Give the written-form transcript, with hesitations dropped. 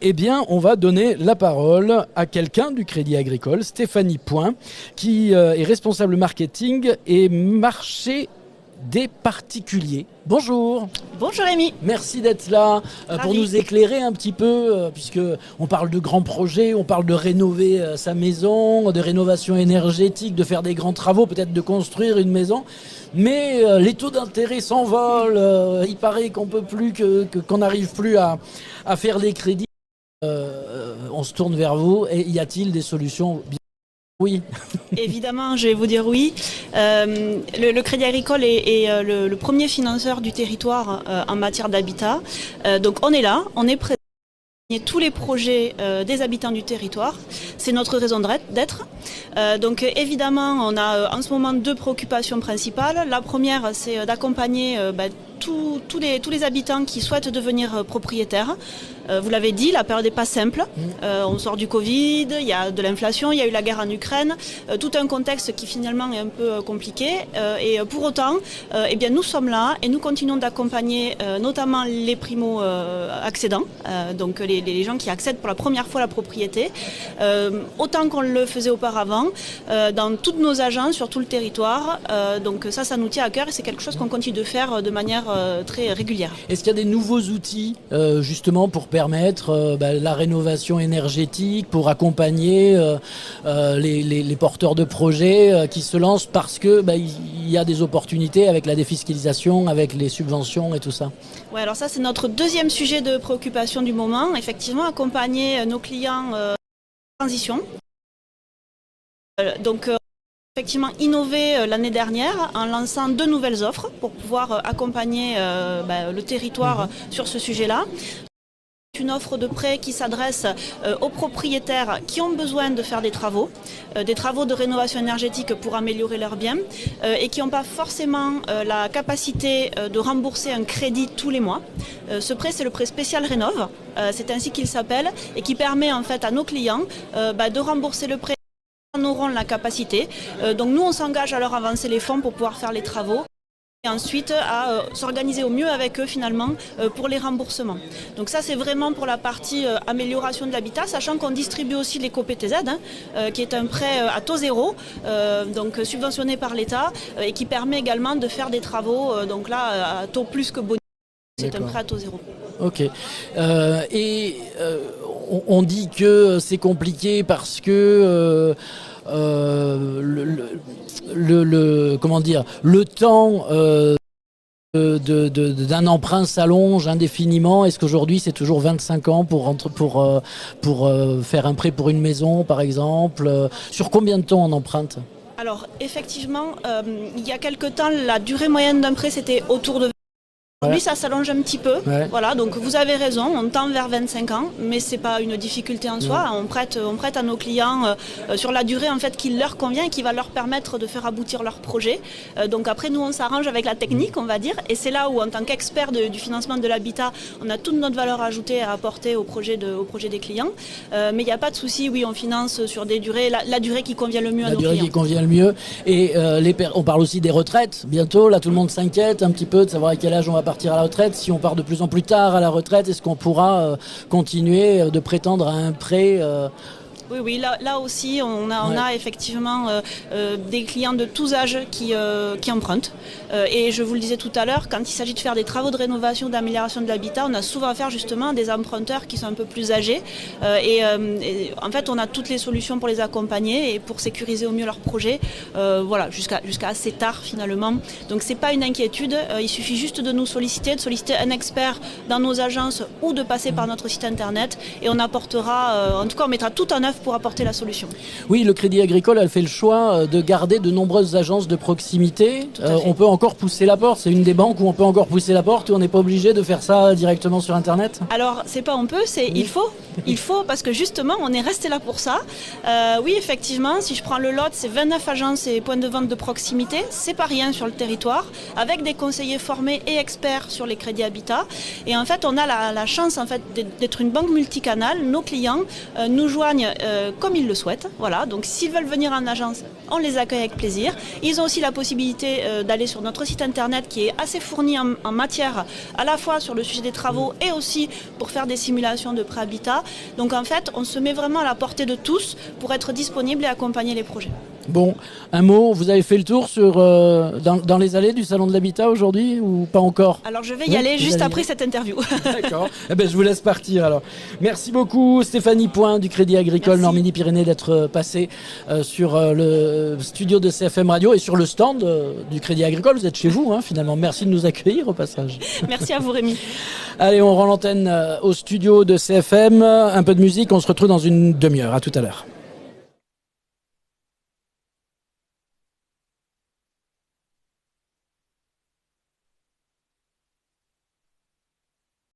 Eh bien, on va donner la parole à quelqu'un du Crédit Agricole, Stéphanie Point, qui est responsable marketing et marché des particuliers. Bonjour. Bonjour Rémi. Merci d'être là pour nous éclairer un petit peu, puisque on parle de grands projets, on parle de rénover sa maison, de rénovation énergétique, de faire des grands travaux, peut-être de construire une maison. Mais les taux d'intérêt s'envolent. Il paraît qu'on peut plus qu'on n'arrive plus à faire des crédits. On se tourne vers vous. Et y a-t-il des solutions ? Oui. Évidemment, je vais vous dire oui. Le Crédit Agricole est le premier financeur du territoire en matière d'habitat. Donc on est là, on est présent. Tous les projets des habitants du territoire, c'est notre raison d'être. Donc évidemment, on a en ce moment deux préoccupations principales. La première, c'est d'accompagner tous les habitants qui souhaitent devenir propriétaires. Vous l'avez dit, la période n'est pas simple. On sort du Covid, il y a de l'inflation, il y a eu la guerre en Ukraine, tout un contexte qui finalement est un peu compliqué. Et pour autant, eh bien, nous sommes là et nous continuons d'accompagner notamment les primo-accédants, donc les gens qui accèdent pour la première fois à la propriété, autant qu'on le faisait auparavant, dans toutes nos agences, sur tout le territoire. Donc ça nous tient à cœur et c'est quelque chose qu'on continue de faire de manière très régulière. Est-ce qu'il y a des nouveaux outils justement pour permettre la rénovation énergétique, pour accompagner les porteurs de projets qui se lancent parce que il y a des opportunités avec la défiscalisation, avec les subventions et tout ça? Ouais, alors ça c'est notre deuxième sujet de préoccupation du moment. Effectivement, accompagner nos clients en transition. Effectivement innové l'année dernière en lançant deux nouvelles offres pour pouvoir accompagner le territoire sur ce sujet-là. Une offre de prêt qui s'adresse aux propriétaires qui ont besoin de faire des travaux de rénovation énergétique pour améliorer leurs biens et qui n'ont pas forcément la capacité de rembourser un crédit tous les mois. Ce prêt, c'est le prêt spécial Rénov', c'est ainsi qu'il s'appelle, et qui permet en fait à nos clients de rembourser le prêt. En auront la capacité. Donc nous, on s'engage à leur avancer les fonds pour pouvoir faire les travaux. Et ensuite à s'organiser au mieux avec eux finalement pour les remboursements. Donc ça c'est vraiment pour la partie amélioration de l'habitat, sachant qu'on distribue aussi l'éco-PTZ, qui est un prêt à taux zéro, donc subventionné par l'État, et qui permet également de faire des travaux, donc là à taux plus que bonus. C'est D'accord. Un prêt à taux zéro. Ok. On dit que c'est compliqué parce que le temps d'un emprunt s'allonge indéfiniment. Est-ce qu'aujourd'hui c'est toujours 25 ans pour faire un prêt pour une maison par exemple? Sur combien de temps on emprunte? Alors effectivement, il y a quelque temps la durée moyenne d'un prêt c'était autour de Aujourd'hui, ça s'allonge un petit peu. Ouais. Voilà, donc vous avez raison, on tend vers 25 ans, mais c'est pas une difficulté en soi. On prête à nos clients sur la durée en fait qui leur convient et qui va leur permettre de faire aboutir leur projet. Donc après, nous, on s'arrange avec la technique, on va dire, et c'est là où, en tant qu'expert du financement de l'habitat, on a toute notre valeur ajoutée à apporter au projet des clients. Mais il n'y a pas de souci, oui, on finance sur des durées, la durée qui convient le mieux à nos clients. La durée qui convient le mieux. Et on parle aussi des retraites. Bientôt, là, tout le monde s'inquiète un petit peu de savoir à quel âge on va partir à la retraite. Si on part de plus en plus tard à la retraite, est-ce qu'on pourra continuer de prétendre à un prêt Oui, là aussi, on a effectivement des clients de tous âges qui empruntent. Et je vous le disais tout à l'heure, quand il s'agit de faire des travaux de rénovation, d'amélioration de l'habitat, on a souvent affaire justement à des emprunteurs qui sont un peu plus âgés. Et en fait, on a toutes les solutions pour les accompagner et pour sécuriser au mieux leur projet, jusqu'à assez tard finalement. Donc c'est pas une inquiétude, il suffit juste de nous solliciter, un expert dans nos agences ou de passer par notre site internet et on apportera, en tout cas on mettra tout en œuvre pour apporter la solution. Oui, le Crédit Agricole a fait le choix de garder de nombreuses agences de proximité. On peut encore pousser la porte. C'est une des banques où on peut encore pousser la porte, où on n'est pas obligé de faire ça directement sur Internet. Alors, c'est pas on peut, c'est il faut. Il faut parce que justement, on est resté là pour ça. Oui, effectivement, si je prends le Lot, c'est 29 agences et points de vente de proximité. C'est pas rien sur le territoire, avec des conseillers formés et experts sur les crédits habitat. Et en fait, on a la chance en fait d'être une banque multicanale. Nos clients nous joignent comme ils le souhaitent. Voilà, donc s'ils veulent venir en agence, on les accueille avec plaisir. Ils ont aussi la possibilité d'aller sur notre site internet qui est assez fourni en matière à la fois sur le sujet des travaux et aussi pour faire des simulations de préhabitat. Donc en fait, on se met vraiment à la portée de tous pour être disponible et accompagner les projets. Bon, un mot, vous avez fait le tour dans les allées du Salon de l'Habitat aujourd'hui ou pas encore? Alors je vais y aller juste après cette interview. D'accord, eh ben, je vous laisse partir alors. Merci beaucoup Stéphanie Point du Crédit Agricole Normandie-Pyrénées d'être passée sur le studio de CFM Radio et sur le stand du Crédit Agricole. Vous êtes chez vous finalement. Merci de nous accueillir au passage. Merci à vous Rémi. Allez, on rend l'antenne au studio de CFM. Un peu de musique, on se retrouve dans une demi-heure. À tout à l'heure.